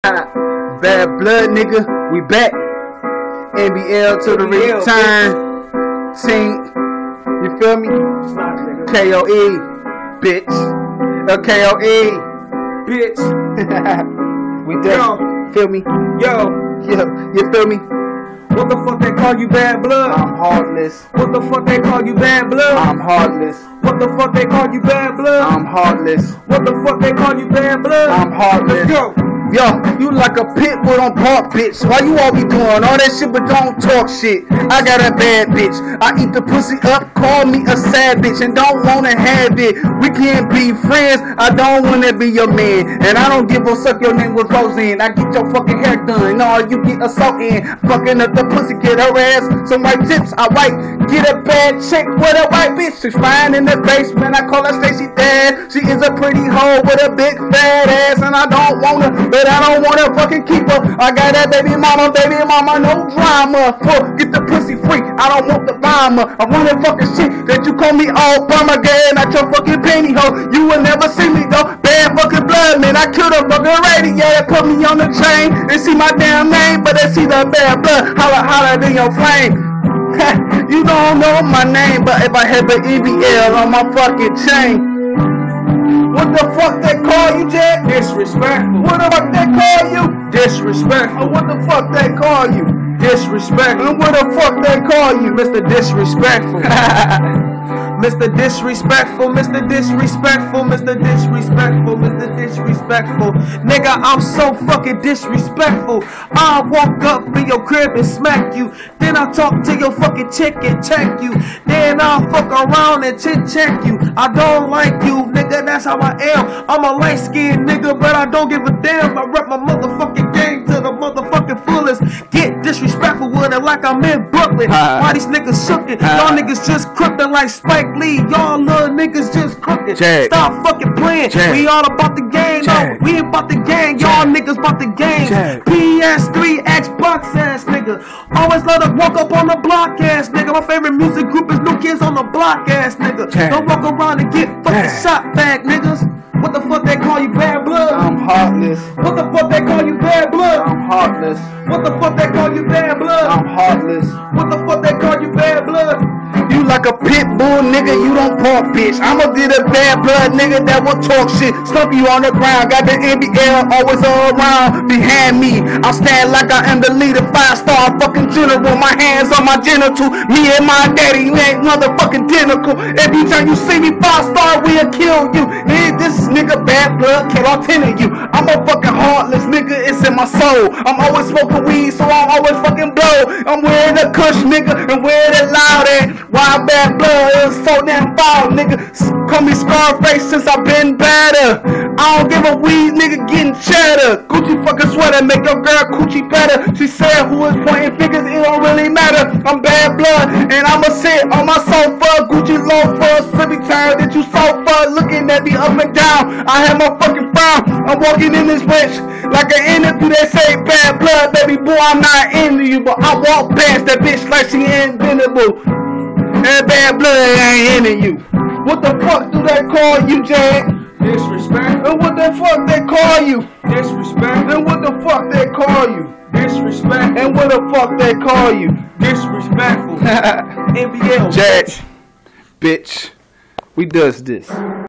Bad blood, nigga, we back. NBL to the return. Team, you feel me? KOE, bitch. KOE, bitch. We done. Feel me? Yo, you feel me? what the fuck they call you bad blood? I'm heartless. What the fuck they call you bad blood? I'm heartless. What the fuck they call you bad blood? I'm heartless. What the fuck they call you bad blood? I'm heartless. Let's go. Yo, you like a pit bull on park, bitch. Why you all be doing all that shit but don't talk shit? I got a bad bitch. I eat the pussy up, call me a sad bitch, and don't wanna have it. We can't be friends, I don't wanna be your man. And I don't give a suck your name with Roseanne. I get your fucking hair done, no, you get assaulted. Fucking up the pussy, get her ass some white tips, I wipe. Get a bad chick with a white bitch. She's fine in the basement, I call her Stacy Dad. She is a pretty hoe with a big fat ass, and I don't wanna, but I don't wanna fucking keep her. I got that baby mama, no drama. Fuck, get the pussy free, I don't want the bomber. I want that fucking shit that you call me all bummer, getting out your fucking pantyhose. You will never see me though, bad fucking blood, man. I killed a fucking radio that put me on the chain. They see my damn name, but they see the bad blood, holla in your flame. You don't know my name, but if I have an EBL on my fucking chain. What the fuck they call you, Jack? Disrespectful. What the fuck they call you? Disrespectful. What the fuck they call you? Disrespectful. And what the fuck they call you? Mr. Disrespectful. Mr. Disrespectful, Mr. Disrespectful, Mr. Disrespectful, Mr. Disrespectful. Nigga, I'm so fucking disrespectful. I'll walk up in your crib and smack you. Then I'll talk to your fucking chick and check you. Then I'll fuck around and check you. I don't like you, nigga, that's how I am. I'm a light-skinned nigga, but I don't give a damn. I rep my motherfucking game to the motherfucking fullest. Get disrespectful with it like I'm in Brooklyn. Why these niggas shookin'? Y'all niggas just crooked like Spike Lee. Y'all little niggas just crooked. Stop fucking playing. We all about the game. No, we ain't about the game. Y'all niggas about the game. PS3, Xbox ass nigga. Always let us walk up on the block ass nigga. My favorite music group is New Kids on the Block ass nigga. Don't walk around and get fucking shot back niggas. What the fuck they call you bad blood? I'm heartless. What the fuck they call you bad blood? I'm heartless. What the fuck they call you bad blood? I'm heartless. What the fuck they call you bad blood? You like a pit bull, nigga, you don't talk, bitch. I'ma be the bad blood nigga that will talk shit. Stump you on the ground, got the NBL always around behind me. I stand like I am the leader, 5-star fucking general. My hands on my genital, me and my daddy, you ain't motherfucking identical. Every time you see me 5-star, we'll kill you. This nigga bad blood, can't all 10 of you. I'm a fucking heartless nigga, it's in my soul. I'm always smoking weed, so I'm always fucking blow. I'm wearing a kush nigga and wearing it loud and why bad blood is so damn foul, nigga. Call me Scarface since I've been better. I don't give a weed, nigga, getting cheddar. Gucci fucking sweater, make your girl coochie better. She said who is pointing fingers, it don't really matter. I'm bad blood, and I'ma sit on my sofa. Gucci loafers, every time that you sofa, looking at me up and down. I have my fucking frown. I'm walking in this bitch like an interview. They say bad blood, baby boy, I'm not into you, but I walk past that bitch like she inventable. That bad blood ain't into you. What the fuck do they call you, Jack? Disrespect. And what the fuck they call you? Disrespect. And what the fuck they call you? Disrespect. And what the fuck they call you? Disrespectful. NBL. Jack, bitch, we does this.